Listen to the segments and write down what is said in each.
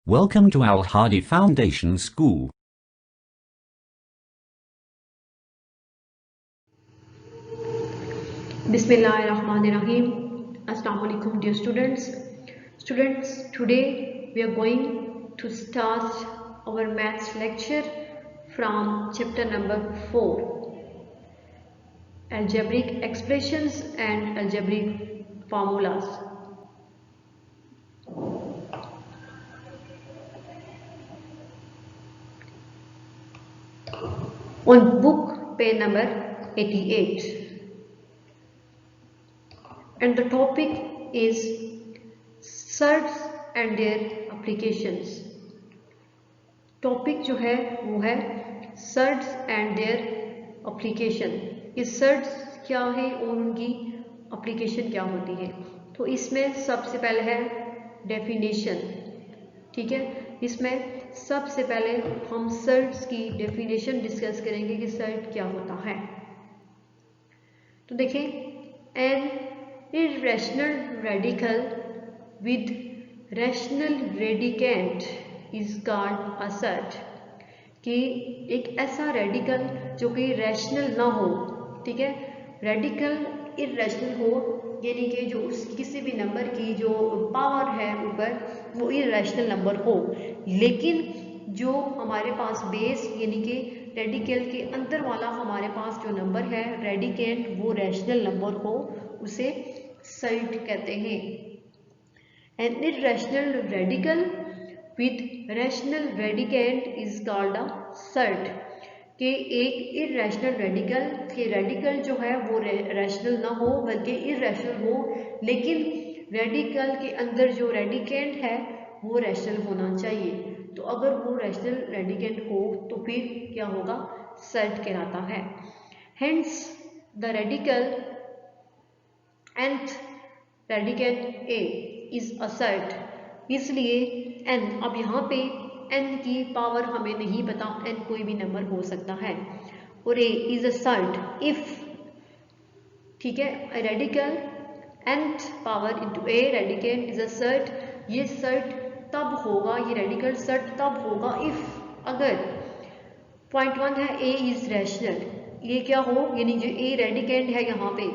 Welcome to Al Hadi Foundation School. Bismillahirrahmanirrahim. Assalamu alaikum dear students. Today we are going to start our maths lecture from chapter number 4, algebraic expressions and algebraic formulas. On book page number 88, and the topic is surds and their applications. Topic जो है वो है surds and their application. ये surds क्या है और उनकी application क्या होती है. तो इसमें सबसे पहले है डेफिनेशन. ठीक है, इसमें सबसे पहले हम सर्ड्स की डेफिनेशन डिस्कस करेंगे कि सर्ड क्या होता है. तो देखें, N irrational radical with rational radicand is called a surd. कि एक ऐसा रेडिकल जो कि रैशनल ना हो. ठीक है, रेडिकल इर्रेशनल हो यानी कि जो उस किसी भी नंबर की जो पावर है ऊपर वो इर्रेशनल नंबर हो, लेकिन जो हमारे पास बेस यानी कि रेडिकल के अंदर वाला हमारे पास जो नंबर है रेडिकेंट वो रैशनल नंबर हो, उसे सर्ड कहते हैं. N irrational radical with rational radicand is called a surd. कि एक इर्रेशनल रेडिकल के रेडिकल जो है वो रैशनल ना हो बल्कि इर्रेशनल हो, लेकिन रेडिकल के अंदर जो रेडिकेंट है वो रैशनल होना चाहिए. तो अगर वो रैशनल रेडिकेंट हो तो फिर क्या होगा, सर्ड कहलाता है. Hence the radical nth radicand a is a surd. इसलिए n, अब यहाँ पे n की पावर हमें नहीं पता, n कोई भी नंबर हो सकता है, और a is a surd if. ठीक है, radical nth power into a radicand is a surd. ये सर्ड तब होगा, ये रेडिकल सर्ड तब होगा इफ, अगर पॉइंट 1 है a इज रैशनल. ये क्या हो, यानी जो a रेडिकेंट है, यहाँ पे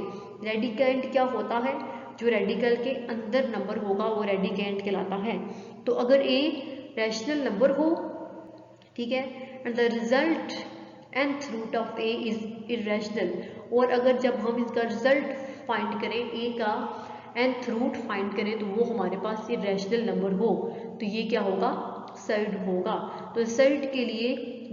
रेडिकेंट क्या होता है, जो रेडिकल के अंदर नंबर होगा वो रेडिकेंट कहलाता है. तो अगर a रैशनल नंबर हो, ठीक है, and the result nth root of a is irrational. और अगर जब हम इसका रिजल्ट फाइंड करें, a का nth रूट फाइंड करें, तो वो हमारे पास इर्रेशनल नंबर हो, तो ये क्या होगा, सर्ड होगा. तो सर्ड के लिए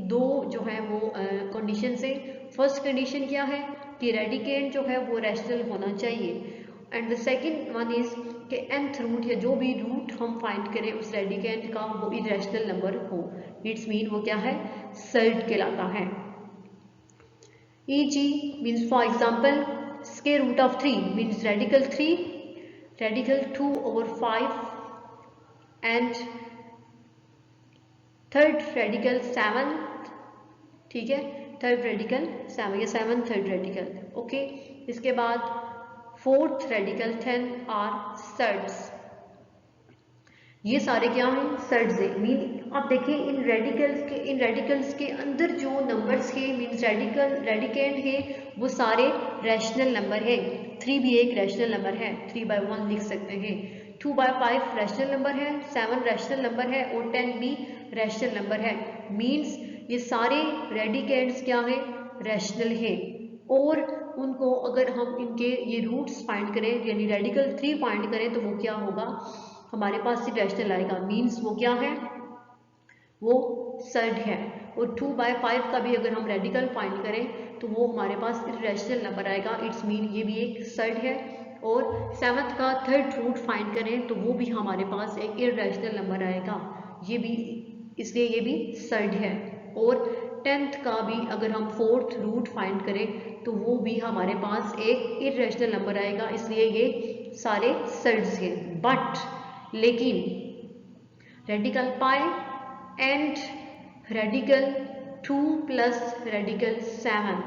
दो जो है वो कंडीशन से. फर्स्ट कंडीशन क्या है कि रेडिकेंट जो है वो रैशनल होना चाहिए, and the second one is कि nth रूट या जो भी रूट हम फाइंड करें उस रेडिकेंट का वो इरेशनल नंबर हो. इट्स मीन वो क्या है, सर्ड कहलाता है. e.g. Means for example square root of 3 means radical 3, radical 2/5 and third radical 7. ठीक है, थर्ड रेडिकल 7 या 7 थर्ड रेडिकल. ओके, इसके बाद फोर्थ रेडिकल 10 आर सर्ड्स. ये सारे क्या हैं, सर्ड्स है. मीन आप देखिए इन रेडिकल्स के अंदर जो नंबर्स है मीन्स रेडिकेंट है वो सारे रैशनल नंबर है. 3 भी एक रैशनल नंबर है, 3/1 लिख सकते हैं. 2/5 रैशनल नंबर है, 7 रैशनल नंबर है और 10 भी रैशनल नंबर है. मीन्स ये सारे रेडिकेंट्स क्या है, रैशनल है. और उनको अगर हम इनके ये रूट्स फाइंड करें यानी रेडिकल 3 फाइंड करें तो वो क्या होगा, हमारे पास इरेशनल आएगा. मीन्स वो क्या है, वो सर्ड है. और 2/5 का भी अगर हम रेडिकल फाइंड करें तो वो हमारे पास इरेशनल नंबर आएगा. इट्स मीन ये भी एक सर्ड है. और 7th का थर्ड रूट फाइंड करें तो वो भी हमारे पास एक इरेशनल नंबर आएगा, ये भी, इसलिए ये भी सर्ड है. और 10th का भी अगर हम फोर्थ रूट फाइंड करें तो वो भी हमारे पास एक इरेशनल नंबर आएगा, इसलिए ये सारे सर्ड्स हैं. बट लेकिन radical pi and radical 2 plus radical 7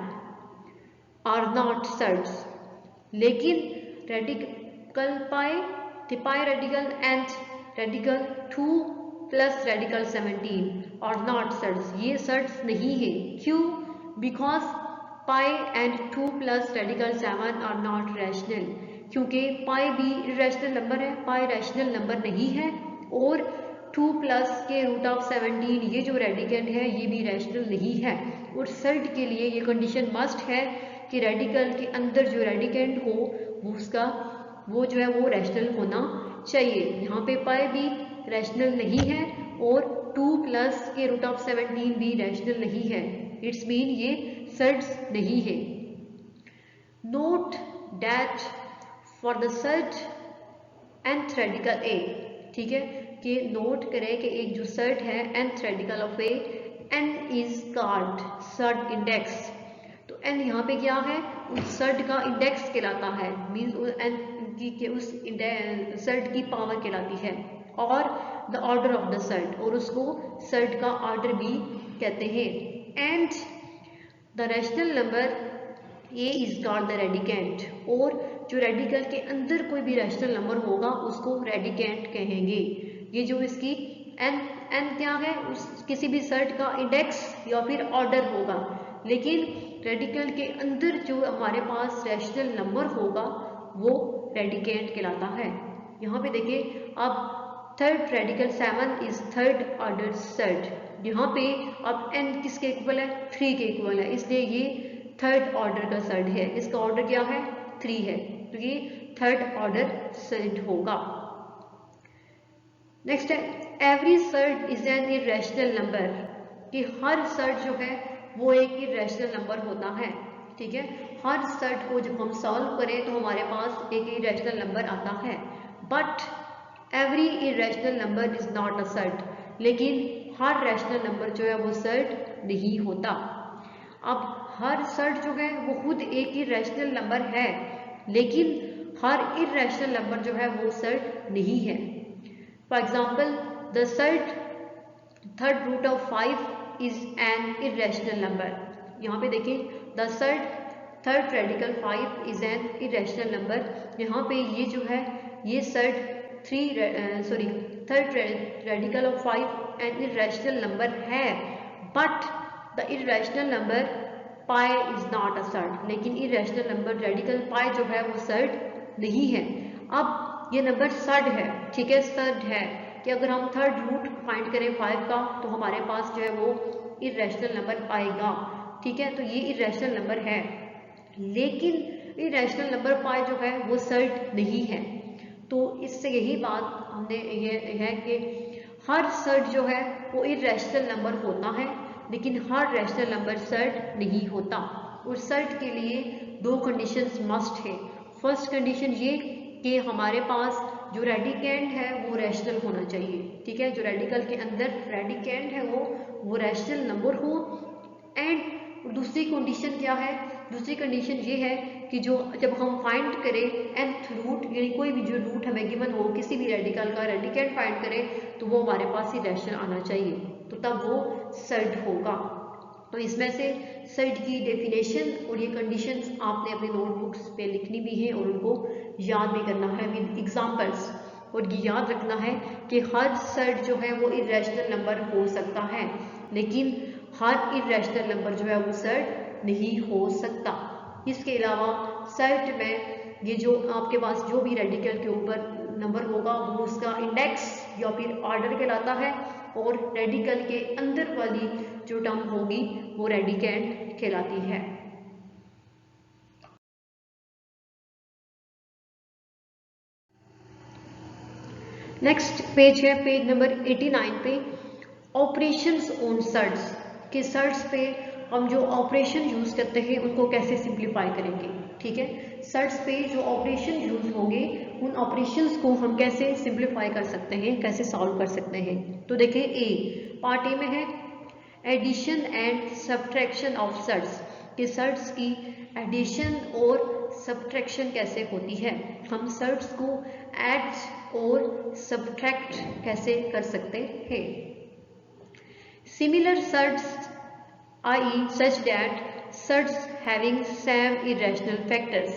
are not surds. लेकिन radical pi radical and radical 2 plus radical 17 are not surds, ये सर्ड्स नहीं है। क्यों? Because pi and 2 plus radical 7 are not rational, क्योंकि पाई भी irrational number है, पाई rational number नहीं है, और 2 प्लस के रूट ऑफ 17 ये जो रेडिकल है ये भी रैशनल नहीं है। और सर्ड के लिए ये कंडीशन मस्ट है कि रेडिकल के अंदर जो रेडिकेंड हो वो उसका वो जो है वो रैशनल होना चाहिए। यहाँ पे पाई भी रैशनल नहीं है और 2 प्लस के रूट ऑफ 17 भी रैशनल नहीं है। इट्स मीन ये सर्ड्स नहीं है। Note that for the surd nth radical a, ठीक है, कि नोट करें कि एक जो सर्ड है nth radical of a, n is called surd index. तो n यहाँ पे क्या है? उस सर्ड का इंडेक्स कहलाता है, मीन्स n की उस सर्ड की पावर कहलाती है, और the order of the surd, और उसको सर्ड का ऑर्डर भी कहते हैं। And the rational number a is called the radicand, और जो रेडिकल के अंदर कोई भी रैशनल नंबर होगा उसको रेडिकेंट कहेंगे। ये जो इसकी n क्या है? उस किसी भी सर्ड का इंडेक्स या फिर ऑर्डर होगा, लेकिन रेडिकल के अंदर जो हमारे पास रैशनल नंबर होगा वो रेडिकेंट कहलाता है। यहाँ पे देखिए, अब third radical 7 is third order surd. यहाँ पे अब n किसके इक्वल है? 3 के इक्वल है, इसलिए ये थर्ड ऑर्डर का सर्ड है। इसका ऑर्डर क्या है? 3 है, तो ये थर्ड ऑर्डर सर्ड होगा। नेक्स्ट है every surd is an irrational number, कि हर सर्ड जो है वो एक इरेशनल नंबर होता है, ठीक है। हर सर्ड को जब हम सॉल्व करें तो हमारे पास एक इरेशनल नंबर आता है, but every irrational number is not a surd, लेकिन हर रैशनल नंबर जो है वो सर्ड नहीं होता। अब हर सर्ड जो है वो खुद एक इरेशनल नंबर है, लेकिन हर इरेशनल नंबर जो है वो सर्ड नहीं है। For example, the surd third root of 5 is an irrational number. यहाँ पे देखिए, the surd third radical 5 is an irrational number. यहाँ पे ये जो है ये surd third radical of 5 an irrational number है, but the irrational number pi is not a surd, लेकिन इरेशनल नंबर रेडिकल पाई जो है वो सर्ड नहीं है। अब ये नंबर सर्ड है, ठीक है, सर्ड है कि अगर हम थर्ड रूट फाइंड करें 5 का तो हमारे पास जो है वो इरेशनल नंबर आएगा, ठीक है। तो ये इरेशनल नंबर है, लेकिन इरेशनल नंबर पाई जो है वो सर्ड नहीं है। तो इससे यही बात हमने ये है कि हर सर्ड जो है वो इरेशनल नंबर होता है, लेकिन हर रैशनल नंबर सर्ड नहीं होता। और सर्ड के लिए 2 कंडीशंस मस्ट है। फर्स्ट कंडीशन ये कि हमारे पास जो रेडिकेंड है वो रैशनल होना चाहिए, ठीक है, जो रेडिकल के अंदर रेडिकेंड है वो रैशनल नंबर हो। एंड दूसरी कंडीशन क्या है? दूसरी कंडीशन ये है कि जो जब हम फाइंड करें nth रूट, यानी कोई भी जो रूट हमें गिवन हो किसी भी रेडिकल का, रेडिकेंड फाइंड करें तो वो हमारे पास ही रैशनल आना चाहिए, तो तब वो सर्ड होगा। तो इसमें से सर्ड की डेफिनेशन और ये कंडीशंस आपने अपने नोटबुक्स पे लिखनी भी है और उनको याद भी करना है विद एग्जांपल्स। और ये याद रखना है कि हर सर्ड जो है वो इरेशनल नंबर हो सकता है, लेकिन हर इरेशनल नंबर जो है वो सर्ड नहीं हो सकता। इसके अलावा सर्ड में ये जो आपके पास जो भी रेडिकल के ऊपर नंबर होगा वो उसका इंडेक्स या फिर ऑर्डर कहलाता है, और रेडिकल के अंदर वाली जो टर्म होगी वो रेडिकेंड कहलाती है। नेक्स्ट पेज है पेज नंबर 89 पे, ऑपरेशंस ऑन सर्ड्स, के सर्ड्स पे हम जो ऑपरेशन यूज करते हैं उनको कैसे सिंप्लीफाई करेंगे, ठीक है। सर्ड्स पे जो ऑपरेशन यूज होंगे उन ऑपरेशंस को हम कैसे सिंप्लीफाई कर सकते हैं, कैसे सॉल्व कर सकते हैं। तो देखिए, ए पार्ट ए में है addition and subtraction of surds, कि सर्ड्स की एडिशन और सब्ट्रैक्शन कैसे होती है, हम सर्ड्स को ऐड और सब्ट्रैक्ट कैसे कर सकते हैं। Similar surds i.e. such that surds having same irrational factors,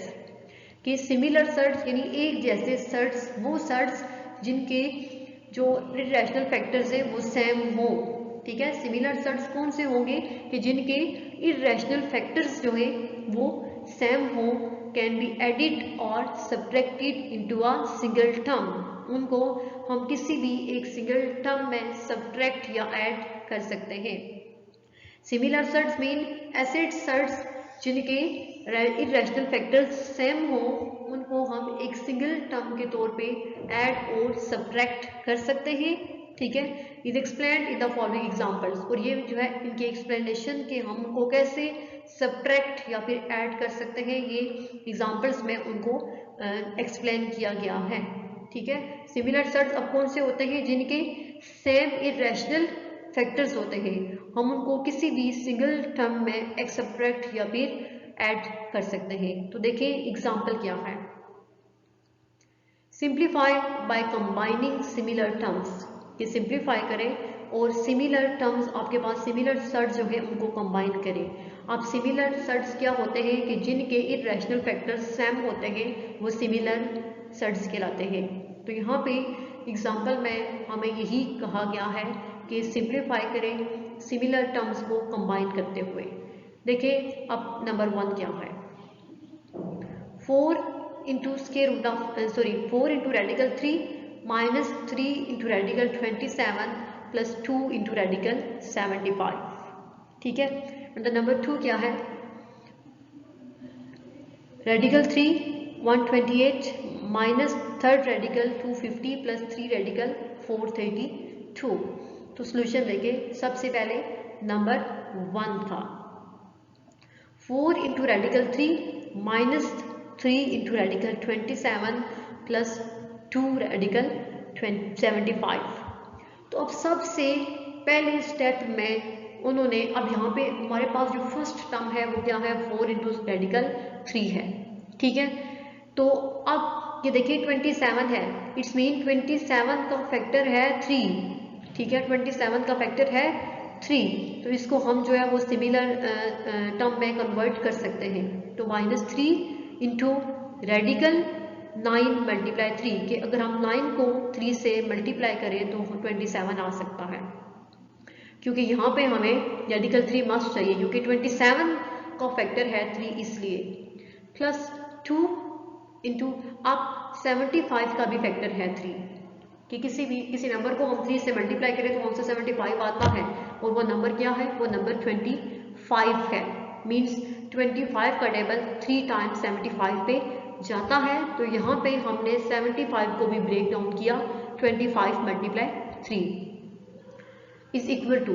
कि सिमिलर सर्ड्स यानी एक जैसे सर्ड्स, वो सर्ड्स जिनके जो इरेशनल फैक्टर्स है वो सेम हो, ठीक है। सिमिलर सर्ट्स कौन से होंगे कि जिनके इरेशनल फैक्टर्स जो है वो सेम हो, कैन बी एडिड और subtracted into a single term. उनको हम किसी भी एक सिंगल टर्म में सब्ट्रैक्ट या ऐड कर सकते हैं। सिमिलर सर्ट्स मीन ऐसे सर्ट्स जिनके इरेशनल फैक्टर्स सेम हो, उनको हम एक सिंगल टर्म के तौर पे ऐड और सब्ट्रैक्ट कर सकते हैं, ठीक है। Is explained in the following examples, और ये जो है इनके एक्सप्लेनेशन के हम उनको कैसे सब्ट्रैक्ट या फिर ऐड कर सकते हैं, ये एग्जांपल्स में उनको एक्सप्लेन किया गया है, ठीक है। सिमिलर सर्ट्स अब कौन से होते हैं जिनके सेम इरेशनल फैक्टर्स होते हैं, हम उनको किसी भी सिंगल टर्म में एक सब्ट्रैक्ट या फिर ऐड कर सकते हैं। तो देखिए एग्जांपल क्या है। Simplify by combining similar terms, कि सिंप्लीफाई करें और सिमिलर टर्म्स आपके पास सिमिलर सर्ट्स जो है उनको कंबाइन करें। अब सिमिलर सर्ट्स क्या होते हैं कि जिनके इरेशनल फैक्टर्स सेम होते हैं वो सिमिलर सर्ट्स कहलाते हैं। तो यहाँ पे एग्जांपल में हमें यही कहा गया है कि सिंप्लीफाई करें सिमिलर टर्म्स को कंबाइन करते हुए। देखिए अब नंबर 1 क्या है, 4 into radical 3 minus 3 into radical 27 plus 2 into radical 75, ठीक है। और नंबर 2 क्या है, radical 3 128 minus third radical 250 plus 3 radical 432। तो सोल्यूशन देखिए, सबसे पहले नंबर 1 था 4 into radical 3 minus 3 into radical 27 plus 2 radical 75। तो अब सबसे पहले स्टेप में उन्होंने, अब यहाँ पे हमारे पास जो फर्स्ट टर्म है वो क्या है, 4 इंटू रेडिकल 3 है, ठीक है। तो अब ये देखिए 27 है, इट्स मीन 27 का फैक्टर है 3, ठीक है। 27 का फैक्टर है 3, तो इसको हम जो है वो सिमिलर टर्म में कन्वर्ट कर सकते हैं। तो -3 इंटू रेडिकल 9 मल्टीप्लाई 3, कि अगर हम 9 को 3 से मल्टीप्लाई करें तो 27 आ सकता है, क्योंकि यहाँ पे हमें रेडिकल 3 मस्ट चाहिए क्योंकि 27 का फैक्टर है 3 इसलिए, प्लस 2 इंटू अब 75 का भी फैक्टर है 3, कि किसी नंबर को हम 3 से मल्टीप्लाई करें तो हमसे 75 आता है, और वो नंबर क्या है, वो नंबर 25 है। मीन्स 25 का टेबल 3 टाइम्स 75 पे जाता है। तो यहाँ पे हमने 75 को भी ब्रेक डाउन किया, 25 multiply 3 is equal to,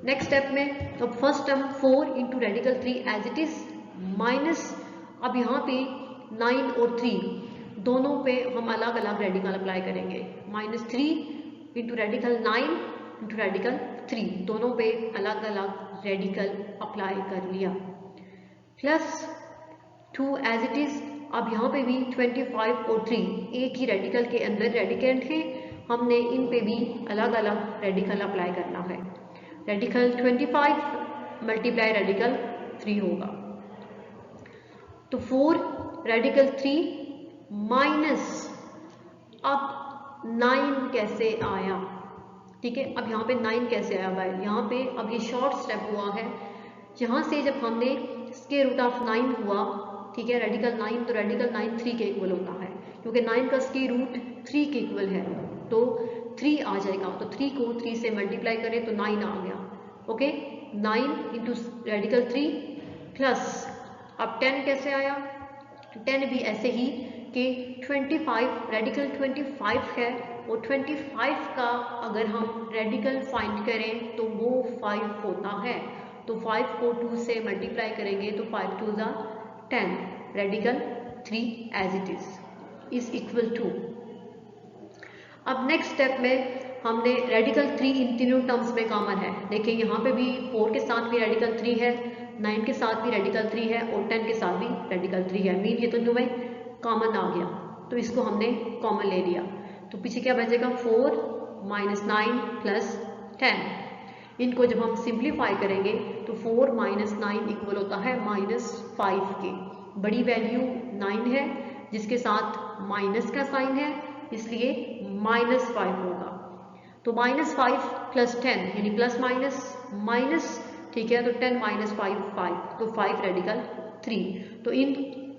next step में तो first term 4 into radical 3 as it is minus, अब यहाँ पे 9 और 3 दोनों पे हम अलग अलग रेडिकल अप्लाई करेंगे, -3 इंटू रेडिकल 9 इंटू रेडिकल 3 दोनों पे अलग अलग रेडिकल अप्लाई कर लिया, प्लस 2 एज इट इज। अब यहाँ पे भी 25 और 3 एक ही रेडिकल के अंदर रेडिकेंट है, हमने इन पे भी अलग अलग रेडिकल अप्लाई करना है। रेडिकल 25 मल्टीप्लाई रेडिकल 3 होगा, तो 4 रेडिकल 3 माइनस, अब 9 कैसे आया, ठीक है। अब यहाँ पे 9 कैसे आया भाई, यहाँ पे अब ये शॉर्ट स्टेप हुआ है, यहाँ से जब हमने स्क्वायर रूट ऑफ 9 हुआ, ठीक है, रेडिकल 9, तो रेडिकल 9 3 के इक्वल होता है, क्योंकि 9 का स्क्वायर रूट 3 के इक्वल है, तो 3 आ जाएगा। तो 3 को 3 से मल्टीप्लाई करें तो 9 आ गया, ओके। 9 इंटू रेडिकल 3 प्लस, अब 10 कैसे आया, 10 भी ऐसे ही कि 25 रेडिकल 25 है, और 25 का अगर हम रेडिकल फाइंड करें तो वो 5 होता है, तो 5 को 2 से mल्टीप्लाई करेंगे तो 5 2 ज़ा 10, radical 3 as it is equal to. अब नेक्स्ट स्टेप में हमने रेडिकल 3 इन तीनों टर्म्स में कॉमन है, देखिए यहाँ पे भी 4 के साथ भी रेडिकल 3 है, 9 के साथ भी रेडिकल 3 है, और 10 के साथ भी रेडिकल 3 है, मीन ये तो दोनों में कॉमन आ गया, तो इसको हमने कॉमन ले लिया। तो पीछे क्या बचेगा, 4 माइनस 9 प्लस 10, इनको जब हम सिंप्लीफाई करेंगे तो 4 माइनस 9 इक्वल होता है -5 के, बड़ी वैल्यू 9 है जिसके साथ माइनस का साइन है, इसलिए -5 होगा। तो -5 + 10 यानी प्लस माइनस माइनस, ठीक है। तो 10 - 5 5, तो 5 रेडिकल 3। तो ये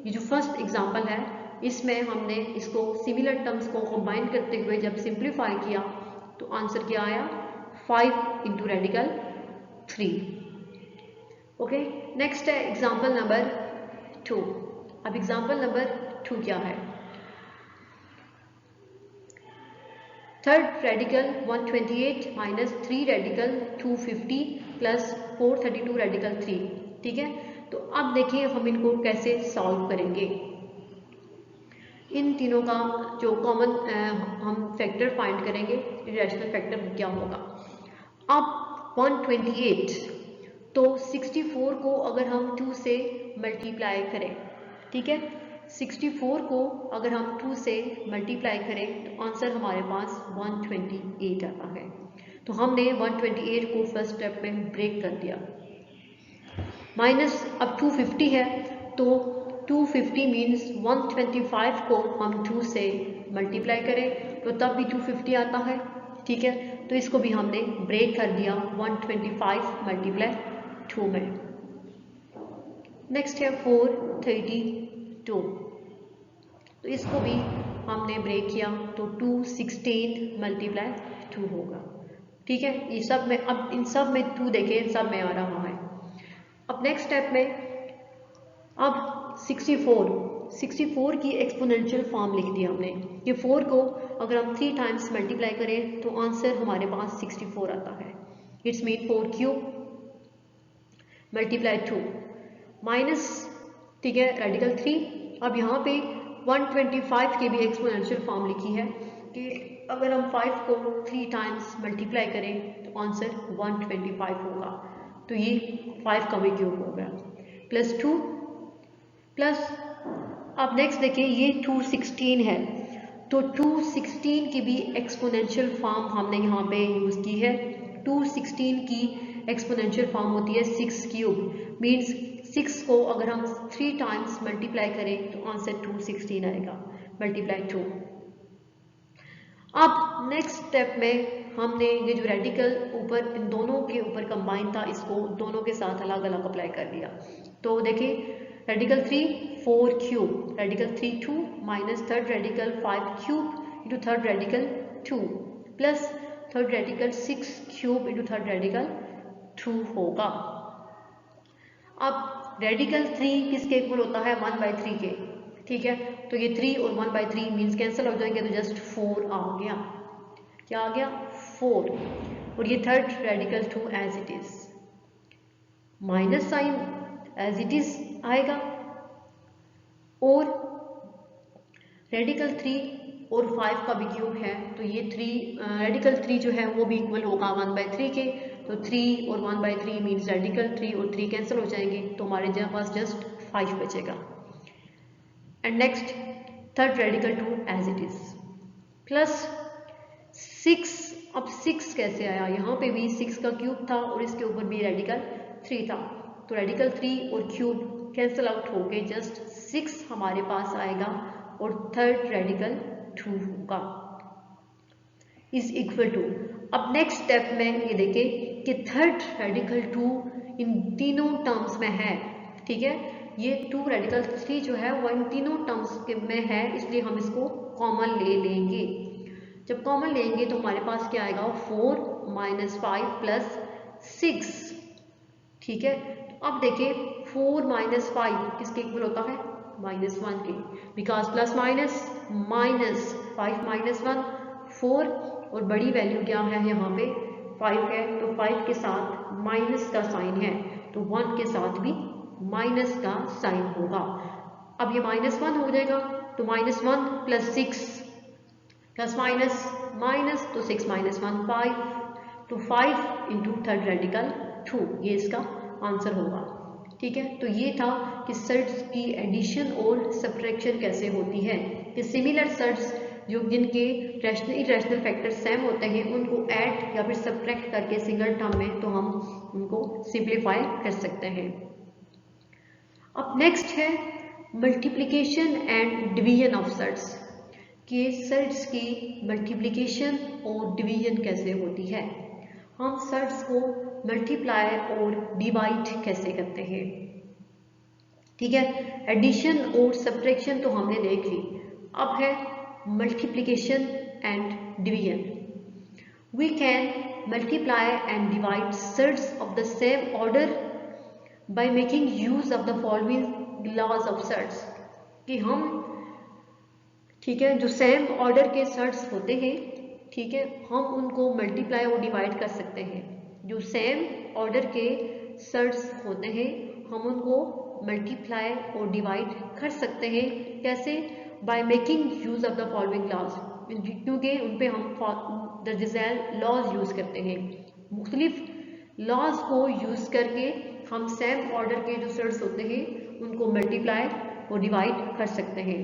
जो फर्स्ट एग्जांपल है इसमें हमने इसको सिमिलर टर्म्स को कंबाइन करते हुए जब सिंप्लीफाई किया तो आंसर क्या आया, 5 × रेडिकल 3। ओके, नेक्स्ट है एग्जांपल नंबर 2। अब एग्जांपल नंबर 2 क्या है, थर्ड रेडिकल 128 - 3 रेडिकल 250 + 432 रेडिकल 3, ठीक है। तो अब देखिए हम इनको कैसे सॉल्व करेंगे। इन तीनों का जो कॉमन हम फैक्टर फाइंड करेंगे, इरेशनल फैक्टर क्या होगा। अब 128, तो 64 को अगर हम 2 से मल्टीप्लाई करें, ठीक है, 64 को अगर हम 2 से मल्टीप्लाई करें तो आंसर हमारे पास 128 आता है। तो हमने 128 को फर्स्ट स्टेप में ब्रेक कर दिया। माइनस अब 250 है, तो 250 मीन्स 125 को हम 2 से मल्टीप्लाई करें तो तब भी 250 आता है, ठीक है। तो इसको भी हमने ब्रेक कर दिया 125 × 2 में। नेक्स्ट है 432, तो इसको भी हमने ब्रेक किया तो 216 × 2 होगा, ठीक है। ये सब में, अब इन सब में 2 देखें, इन सब में आ रहा है। अब नेक्स्ट स्टेप में अब 64 की एक्सपोनेंशियल फॉर्म लिख दिया हमने। ये 4 को अगर हम 3 टाइम्स मल्टीप्लाई करें तो आंसर हमारे पास 64 आता है। इट्स मीन 4³ × 2 माइनस, ठीक है, रेडिकल 3। अब यहाँ पे 125 की भी एक्सपोनेंशियल फॉर्म लिखी है कि अगर हम 5 को 3 टाइम्स मल्टीप्लाई करें तो आंसर 125 होगा। तो ये 5 का भी क्यूब हो गया, +2 प्लस, अब नेक्स्ट देखिए ये 216 है, तो 216 की भी एक्सपोनेंशियल फॉर्म हमने यहाँ पे यूज़ की है। 216 की एक्सपोनेंशियल फॉर्म होती है 6³ मीन्स 6 को अगर हम 3 टाइम्स मल्टीप्लाई करें तो आंसर 216 आएगा × 2। अब नेक्स्ट स्टेप में हमने ये जो रेडिकल ऊपर इन दोनों के ऊपर कंबाइन था, इसको दोनों के साथ अलग अलग अप्लाई कर दिया। तो देखिए radical 3 4³ radical 3 2 minus third radical 5³ × third radical 2 plus third radical 6³ × third radical 2 होगा। अब रेडिकल 3 किसके इक्वल होता है, 1/3 के, ठीक है। तो ये 3 और 1/3 मीन्स कैंसिल हो जाएंगे, तो जस्ट 4 आ गया। क्या आ गया, 4। और ये third radical 2 as it is, minus sign as it is आएगा, और रेडिकल 3 और 5 का भी क्यूब है, तो ये 3 रेडिकल 3 जो है वो भी इक्वल होगा 1/3 के। तो 3 और 1/3 मीन्स रेडिकल 3 और 3 कैंसिल हो जाएंगे, तो हमारे पास जस्ट 5 बचेगा। And next third radical 2 as it is plus 6। अब 6 कैसे आया, यहाँ पे भी 6 का क्यूब था और इसके ऊपर भी रेडिकल 3 था, तो रेडिकल 3 और क्यूब कैंसिल आउट होके जस्ट 6 हमारे पास आएगा और थर्ड रेडिकल 2 होगा इज इक्वल टू। अब नेक्स्ट स्टेप में ये देखें कि थर्ड रेडिकल 2 इन तीनों टर्म्स में है, ठीक है। ये 2 रेडिकल 3 जो है वो इन तीनों टर्म्स में है, इसलिए हम इसको कॉमन ले लेंगे। जब कॉमन लेंगे तो हमारे पास क्या आएगा, 4 - 5 + 6, ठीक है। तो अब देखिए 4 - 5 किसके इक्वल होता है, -1 के, बिकॉज प्लस माइनस माइनस 5 - 1 4, और बड़ी वैल्यू क्या है यहाँ पे 5 है, तो 5 के साथ माइनस का साइन है, तो 1 के साथ भी माइनस का साइन होगा। अब ये -1 हो जाएगा, तो -1 + 6 प्लस माइनस माइनस, तो 6 - 1 5, तो 5 × थर्ड रेडिकल 2, ये इसका आंसर होगा, ठीक है। तो ये था कि सर्ट्स की एडिशन और सब्ट्रैक्शन कैसे होती है, कि सिमिलर सर्ट्स जो जिनके रैशनल इरेशनल फैक्टर सेम होते हैं उनको ऐड या फिर सब्ट्रैक्ट करके सिंगल टर्म में तो हम उनको सिंप्लीफाई कर सकते हैं। अब नेक्स्ट है multiplication and division of surds, कि सर्ट्स की मल्टीप्लिकेशन और डिवीजन कैसे होती है, हम सर्ट्स को मल्टीप्लाई और डिवाइड कैसे करते हैं। ठीक है, एडिशन और सब्ट्रैक्शन तो हमने देख ली, अब है multiplication and division. We can multiply and divide surds of the same order by making use of the following laws of surds, कि हम, ठीक है, जो सेम ऑर्डर के सर्ट्स होते हैं, ठीक है, हम उनको मल्टीप्लाई और डिवाइड कर सकते हैं। जो सेम ऑर्डर के सर्ट्स होते हैं हम उनको मल्टीप्लाई और डिवाइड कर सकते हैं। कैसे? By making use of the following laws, क्योंकि उन पे हम दर्जैल लॉज यूज करते हैं। मुख्तलिफ लॉज को यूज करके हम सेम ऑर्डर के जो सर्ट्स होते हैं उनको मल्टीप्लाई और डिवाइड कर सकते हैं।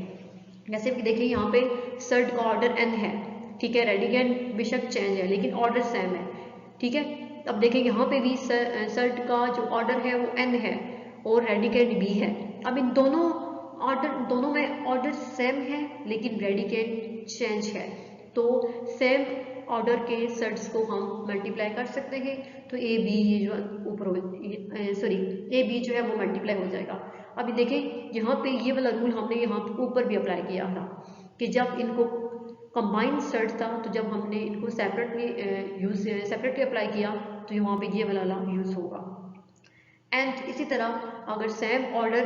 जैसे कि देखिए यहाँ पे सर्ट का ऑर्डर n है, ठीक है, रेडिकेंड बेशक चेंज है लेकिन ऑर्डर सेम है। ठीक है, अब देखिए यहाँ पे भी सर्ट का जो ऑर्डर है वो n है और रेडिकेंड b है। अब इन दोनों में ऑर्डर सेम है लेकिन रेडिकेंड चेंज है, तो सेम ऑर्डर के सर्ट्स को हम मल्टीप्लाई कर सकते हैं। तो ए बी, ये जो ऊपर ए बी जो है वो मल्टीप्लाई हो जाएगा। अभी देखें यहाँ पे ये वाला रूल हमने यहाँ ऊपर भी अप्लाई किया था कि जब इनको कंबाइंड सर्ट था तो जब हमने इनको सेपरेटली अप्लाई किया तो यहाँ पे ये वाला यूज होगा। एंड इसी तरह अगर सेम ऑर्डर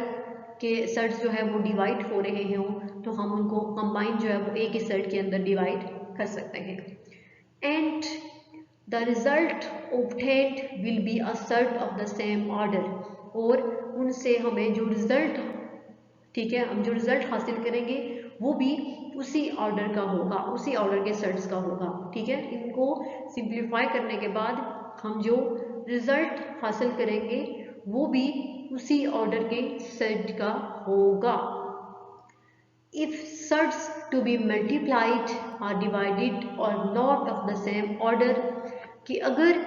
के सर्ट्स जो है वो डिवाइड हो रहे हों तो हम उनको कंबाइंड जो है वो एक ही सर्ट के अंदर डिवाइड कर सकते हैं। And the result obtained will be a sort of the same order, और उनसे हमें जो रिजल्ट, ठीक है, हम जो रिजल्ट हासिल करेंगे वो भी उसी ऑर्डर का होगा, उसी ऑर्डर के सर्ट्स का होगा। ठीक है, इनको सिंप्लीफाई करने के बाद हम जो रिजल्ट हासिल करेंगे वो भी उसी ऑर्डर के सर्ट का होगा। If surds to be multiplied or divided or not of the same order, कि अगर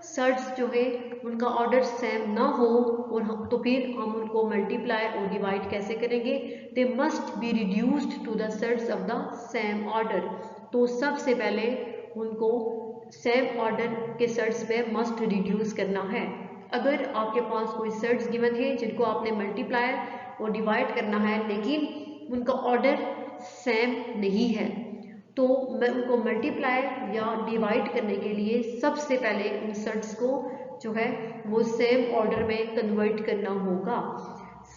सर्ट्स जो है उनका ऑर्डर सेम ना हो और तो फिर हम उनको मल्टीप्लाई और डिवाइड कैसे करेंगे? They must be reduced to the surds of the same order, तो सबसे पहले उनको सेम ऑर्डर के सर्ट्स में मस्ट रिड्यूस करना है। अगर आपके पास कोई सर्ट्स गिवन है जिनको आपने मल्टीप्लाई और डिवाइड करना है लेकिन उनका ऑर्डर सेम नहीं है, तो मैं उनको मल्टीप्लाई या डिवाइड करने के लिए सबसे पहले उन सर्ट्स को जो है वो सेम ऑर्डर में कन्वर्ट करना होगा।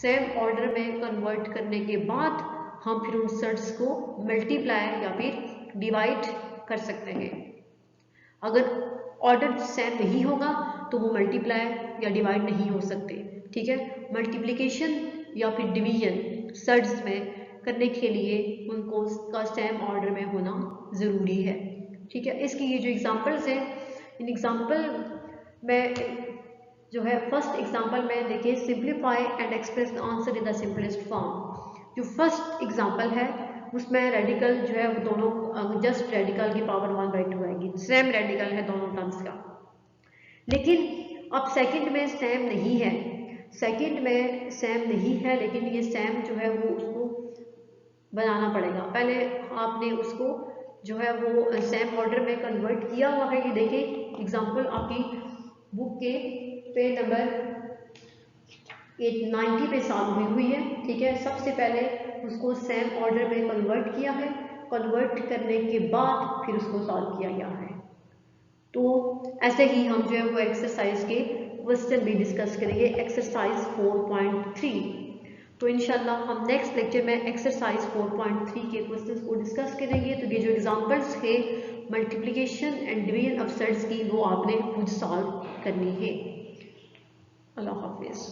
सेम ऑर्डर में कन्वर्ट करने के बाद हम फिर उन सर्ट्स को मल्टीप्लाई या फिर डिवाइड कर सकते हैं। अगर ऑर्डर सेम नहीं होगा तो वो मल्टीप्लाई या डिवाइड नहीं हो सकते। ठीक है, मल्टीप्लिकेशन या फिर डिवीजन सर्ट्स में करने के लिए उनको का सेम ऑर्डर में होना ज़रूरी है। ठीक है, इसकी ये जो एग्जांपल्स हैं, इन एग्जांपल में जो है फर्स्ट एग्जांपल में देखिए, simplify and express the answer in the simplest form. जो फर्स्ट एग्जांपल है उसमें रेडिकल जो है वो दोनों जस्ट रेडिकल की पावर 1/2 आएगी, सेम रेडिकल है दोनों टर्म्स का। लेकिन अब सेकंड में सेम नहीं है, सेकंड में सेम नहीं है लेकिन ये सेम जो है वो उसको बनाना पड़ेगा। पहले आपने उसको जो है वो सेम ऑर्डर में कन्वर्ट किया हुआ है। ये देखिए एग्जांपल आपकी बुक के पेज नंबर 90 पे सॉल्व हुई है। ठीक है, सबसे पहले उसको सेम ऑर्डर में कन्वर्ट किया है, कन्वर्ट करने के बाद फिर उसको सॉल्व किया गया है। तो ऐसे ही हम जो है वो एक्सरसाइज के क्वेश्चन भी डिस्कस करेंगे, एक्सरसाइज 4.3। तो इंशाल्लाह हम नेक्स्ट लेक्चर में एक्सरसाइज 4.3 के क्वेश्चंस को डिस्कस करेंगे। तो ये जो एग्जांपल्स है multiplication and division of sets की, वो आपने खुद सॉल्व करनी है। अल्लाह हाफिज़।